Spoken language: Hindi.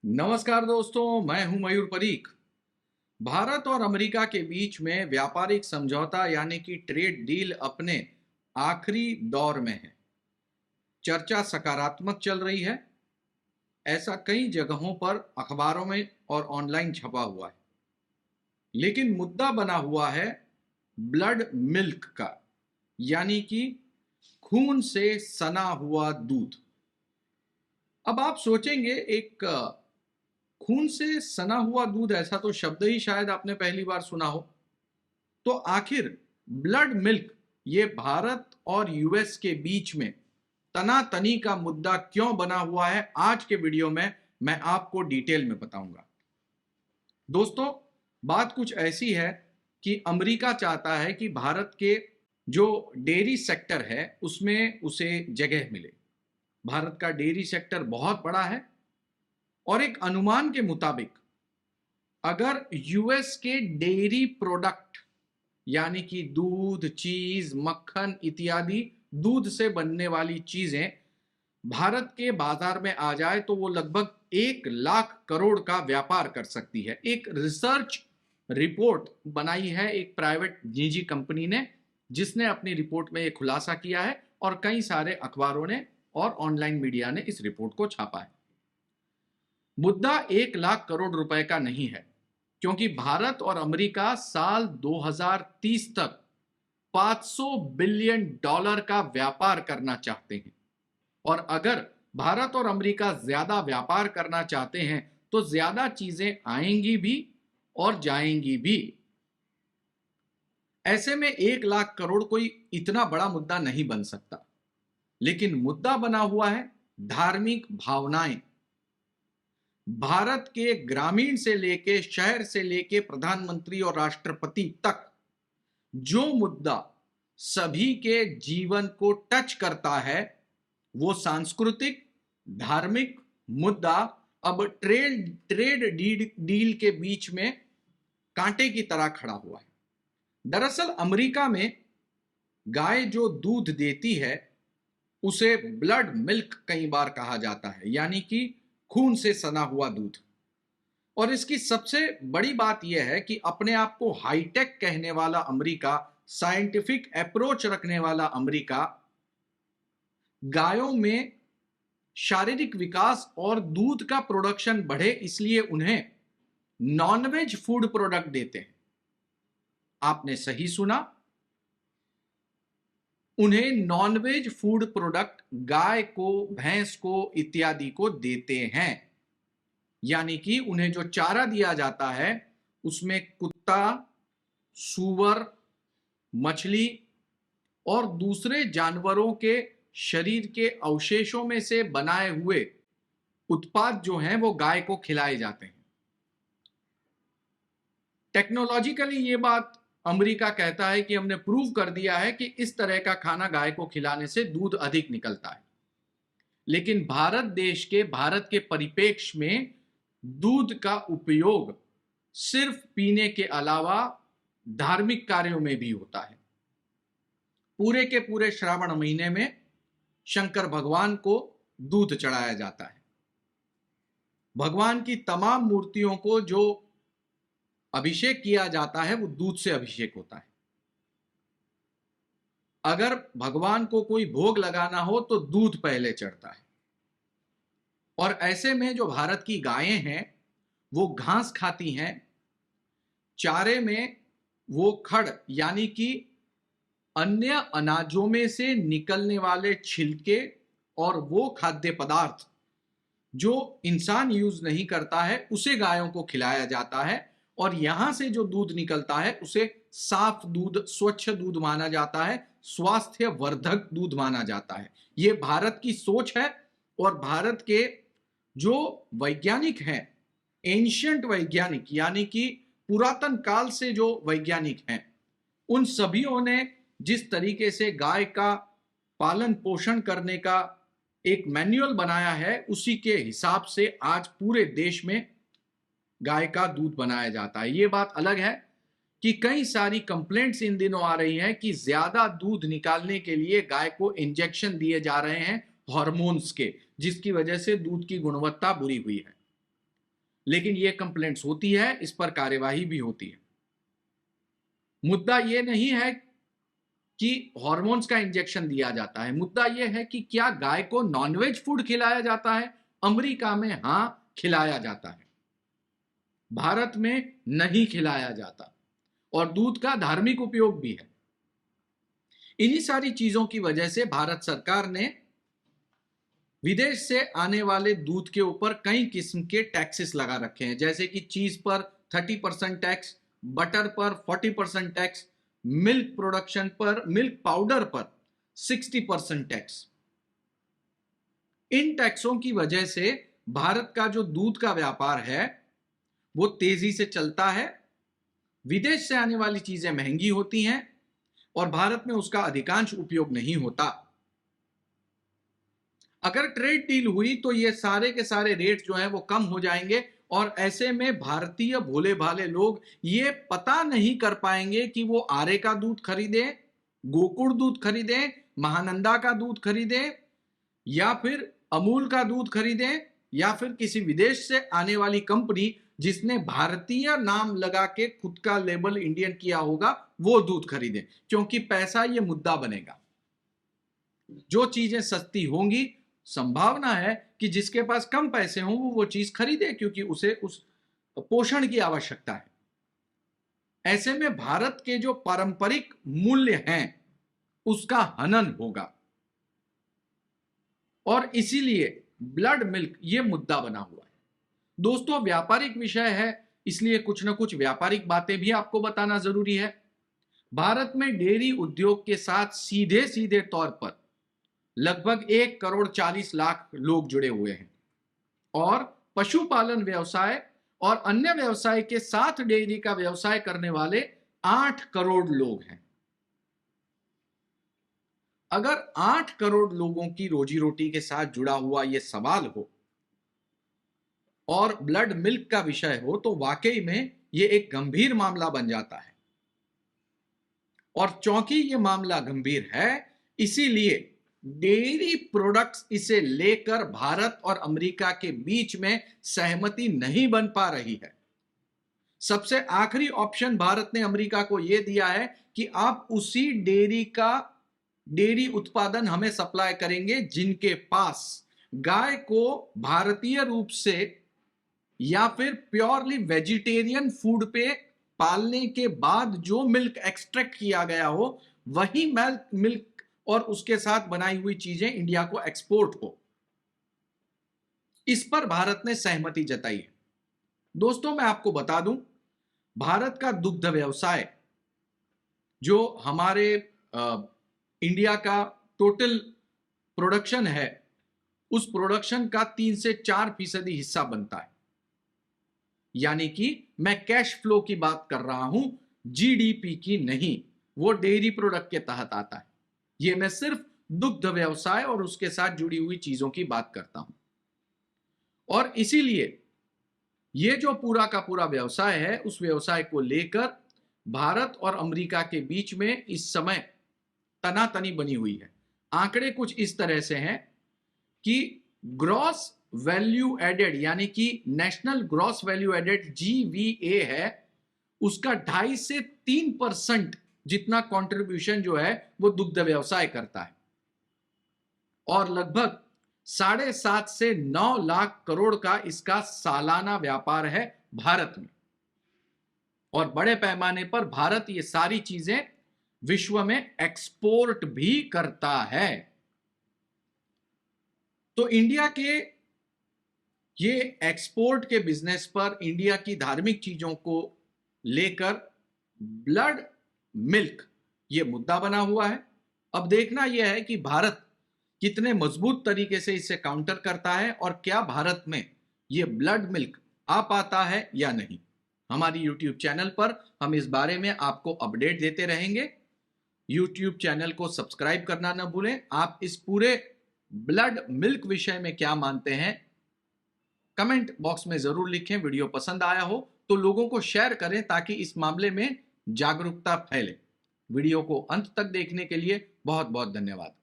नमस्कार दोस्तों, मैं हूं मयूर परीख। भारत और अमेरिका के बीच में व्यापारिक समझौता यानी कि ट्रेड डील अपने आखिरी दौर में है। चर्चा सकारात्मक चल रही है, ऐसा कई जगहों पर अखबारों में और ऑनलाइन छपा हुआ है। लेकिन मुद्दा बना हुआ है ब्लड मिल्क का, यानी कि खून से सना हुआ दूध। अब आप सोचेंगे, एक खून से सना हुआ दूध, ऐसा तो शब्द ही शायद आपने पहली बार सुना हो। तो आखिर ब्लड मिल्क ये भारत और यूएस के बीच में तनातनी का मुद्दा क्यों बना हुआ है, आज के वीडियो में मैं आपको डिटेल में बताऊंगा। दोस्तों, बात कुछ ऐसी है कि अमेरिका चाहता है कि भारत के जो डेयरी सेक्टर है उसमें उसे जगह मिले। भारत का डेयरी सेक्टर बहुत बड़ा है और एक अनुमान के मुताबिक अगर यूएस के डेयरी प्रोडक्ट यानी कि दूध, चीज, मक्खन इत्यादि दूध से बनने वाली चीजें भारत के बाजार में आ जाए तो वो लगभग 1 लाख करोड़ का व्यापार कर सकती है। एक रिसर्च रिपोर्ट बनाई है एक प्राइवेट निजी कंपनी ने, जिसने अपनी रिपोर्ट में ये खुलासा किया है और कई सारे अखबारों ने और ऑनलाइन मीडिया ने इस रिपोर्ट को छापा है। मुद्दा 1 लाख करोड़ रुपए का नहीं है, क्योंकि भारत और अमेरिका साल 2030 तक $500 बिलियन का व्यापार करना चाहते हैं। और अगर भारत और अमेरिका ज्यादा व्यापार करना चाहते हैं तो ज्यादा चीजें आएंगी भी और जाएंगी भी। ऐसे में 1 लाख करोड़ कोई इतना बड़ा मुद्दा नहीं बन सकता। लेकिन मुद्दा बना हुआ है धार्मिक भावनाएं। भारत के ग्रामीण से लेके शहर से लेके प्रधानमंत्री और राष्ट्रपति तक जो मुद्दा सभी के जीवन को टच करता है वो सांस्कृतिक धार्मिक मुद्दा अब ट्रेड डील के बीच में कांटे की तरह खड़ा हुआ है। दरअसल अमेरिका में गाय जो दूध देती है उसे ब्लड मिल्क कई बार कहा जाता है, यानी कि खून से सना हुआ दूध। और इसकी सबसे बड़ी बात यह है कि अपने आप को हाईटेक कहने वाला अमेरिका, साइंटिफिक अप्रोच रखने वाला अमेरिका, गायों में शारीरिक विकास और दूध का प्रोडक्शन बढ़े इसलिए उन्हें नॉनवेज फूड प्रोडक्ट देते हैं। आपने सही सुना, उन्हें नॉनवेज फूड प्रोडक्ट गाय को, भैंस को इत्यादि को देते हैं। यानी कि उन्हें जो चारा दिया जाता है उसमें कुत्ता, सूअर, मछली और दूसरे जानवरों के शरीर के अवशेषों में से बनाए हुए उत्पाद जो हैं वो गाय को खिलाए जाते हैं। टेक्नोलॉजिकली ये बात अमेरिका कहता है कि हमने प्रूव कर दिया है कि इस तरह का खाना गाय को खिलाने से दूध अधिक निकलता है। लेकिन भारत के परिप्रेक्ष्य में दूध का उपयोग सिर्फ पीने के अलावा धार्मिक कार्यों में भी होता है। पूरे के पूरे श्रावण महीने में शंकर भगवान को दूध चढ़ाया जाता है। भगवान की तमाम मूर्तियों को जो अभिषेक किया जाता है वो दूध से अभिषेक होता है। अगर भगवान को कोई भोग लगाना हो तो दूध पहले चढ़ता है। और ऐसे में जो भारत की गायें हैं वो घास खाती हैं। चारे में वो खड़ यानी कि अन्य अनाजों में से निकलने वाले छिलके और वो खाद्य पदार्थ जो इंसान यूज नहीं करता है उसे गायों को खिलाया जाता है। और यहां से जो दूध निकलता है उसे साफ दूध, स्वच्छ दूध माना जाता है, स्वास्थ्य वर्धक दूध माना जाता है। ये भारत की सोच है। और भारत के जो वैज्ञानिक हैं, एंशियंट वैज्ञानिक यानी कि पुरातन काल से जो वैज्ञानिक हैं, उन सभीयों ने जिस तरीके से गाय का पालन पोषण करने का एक मैनुअल बनाया है उसी के हिसाब से आज पूरे देश में गाय का दूध बनाया जाता है। ये बात अलग है कि कई सारी कंप्लेंट्स इन दिनों आ रही हैं कि ज्यादा दूध निकालने के लिए गाय को इंजेक्शन दिए जा रहे हैं हार्मोन्स के, जिसकी वजह से दूध की गुणवत्ता बुरी हुई है। लेकिन ये कंप्लेंट्स होती है, इस पर कार्यवाही भी होती है। मुद्दा ये नहीं है कि हार्मोन्स का इंजेक्शन दिया जाता है, मुद्दा ये है कि क्या गाय को नॉनवेज फूड खिलाया जाता है। अमेरिका में हां खिलाया जाता है, भारत में नहीं खिलाया जाता, और दूध का धार्मिक उपयोग भी है। इन्हीं सारी चीजों की वजह से भारत सरकार ने विदेश से आने वाले दूध के ऊपर कई किस्म के टैक्सेस लगा रखे हैं, जैसे कि चीज पर 30% टैक्स, बटर पर 40% टैक्स, मिल्क प्रोडक्शन पर, मिल्क पाउडर पर 60% टैक्स। इन टैक्सों की वजह से भारत का जो दूध का व्यापार है वो तेजी से चलता है, विदेश से आने वाली चीजें महंगी होती हैं और भारत में उसका अधिकांश उपयोग नहीं होता। अगर ट्रेड डील हुई तो ये सारे के सारे रेट जो हैं वो कम हो जाएंगे, और ऐसे में भारतीय भोले भाले लोग ये पता नहीं कर पाएंगे कि वो आर्य का दूध खरीदें, गोकुल दूध खरीदें, महानंदा का दूध खरीदें, या फिर अमूल का दूध खरीदें, या फिर किसी विदेश से आने वाली कंपनी जिसने भारतीय नाम लगा के खुद का लेबल इंडियन किया होगा वो दूध खरीदें, क्योंकि पैसा ये मुद्दा बनेगा। जो चीजें सस्ती होंगी, संभावना है कि जिसके पास कम पैसे हों वो चीज खरीदे, क्योंकि उसे उस पोषण की आवश्यकता है। ऐसे में भारत के जो पारंपरिक मूल्य हैं उसका हनन होगा, और इसीलिए ब्लड मिल्क ये मुद्दा बना हुआ है। दोस्तों, व्यापारिक विषय है, इसलिए कुछ ना कुछ व्यापारिक बातें भी आपको बताना जरूरी है। भारत में डेयरी उद्योग के साथ सीधे सीधे तौर पर लगभग 1,40,00,000 लोग जुड़े हुए हैं, और पशुपालन व्यवसाय और अन्य व्यवसाय के साथ डेयरी का व्यवसाय करने वाले 8 करोड़ लोग हैं। अगर 8 करोड़ लोगों की रोजी रोटी के साथ जुड़ा हुआ यह सवाल हो और ब्लड मिल्क का विषय हो तो वाकई में यह एक गंभीर मामला बन जाता है। और चूंकि यह मामला गंभीर है, इसीलिए डेयरी प्रोडक्ट्स इसे लेकर भारत और अमेरिका के बीच में सहमति नहीं बन पा रही है। सबसे आखिरी ऑप्शन भारत ने अमेरिका को यह दिया है कि आप उसी डेयरी उत्पादन हमें सप्लाई करेंगे जिनके पास गाय को भारतीय रूप से या फिर प्योरली वेजिटेरियन फूड पे पालने के बाद जो मिल्क एक्सट्रैक्ट किया गया हो, वही मिल्क और उसके साथ बनाई हुई चीजें इंडिया को एक्सपोर्ट हो। इस पर भारत ने सहमति जताई है। दोस्तों, मैं आपको बता दूं, भारत का दुग्ध व्यवसाय जो हमारे इंडिया का टोटल प्रोडक्शन है, उस प्रोडक्शन का 3 से 4% हिस्सा बनता है। यानी कि मैं कैश फ्लो की बात कर रहा हूं, जीडीपी की नहीं। वो डेयरी प्रोडक्ट के तहत आता है। ये मैं सिर्फ दुग्ध व्यवसाय और उसके साथ जुड़ी हुई चीजों की बात करता हूं। और इसीलिए ये जो पूरा का पूरा व्यवसाय है, उस व्यवसाय को लेकर भारत और अमेरिका के बीच में इस समय तनातनी बनी हुई है। आंकड़े कुछ इस तरह से हैं कि ग्रॉस वैल्यू एडेड, यानी कि national gross value added GVA है, उसका 2.5 से 3% जितना कंट्रीब्यूशन जो है वो दुग्ध व्यवसाय करता है, और लगभग 7.5 से 9 लाख करोड़ का इसका सालाना व्यापार है भारत में। और बड़े पैमाने पर भारत ये सारी चीजें विश्व में एक्सपोर्ट भी करता है। तो इंडिया के ये एक्सपोर्ट के बिजनेस पर, इंडिया की धार्मिक चीजों को लेकर ब्लड मिल्क ये मुद्दा बना हुआ है। अब देखना यह है कि भारत कितने मजबूत तरीके से इसे काउंटर करता है, और क्या भारत में ये ब्लड मिल्क आ पाता है या नहीं। हमारी YouTube चैनल पर हम इस बारे में आपको अपडेट देते रहेंगे। YouTube चैनल को सब्सक्राइब करना ना भूलें। आप इस पूरे ब्लड मिल्क विषय में क्या मानते हैं, कमेंट बॉक्स में जरूर लिखें। वीडियो पसंद आया हो तो लोगों को शेयर करें ताकि इस मामले में जागरूकता फैले। वीडियो को अंत तक देखने के लिए बहुत बहुत धन्यवाद।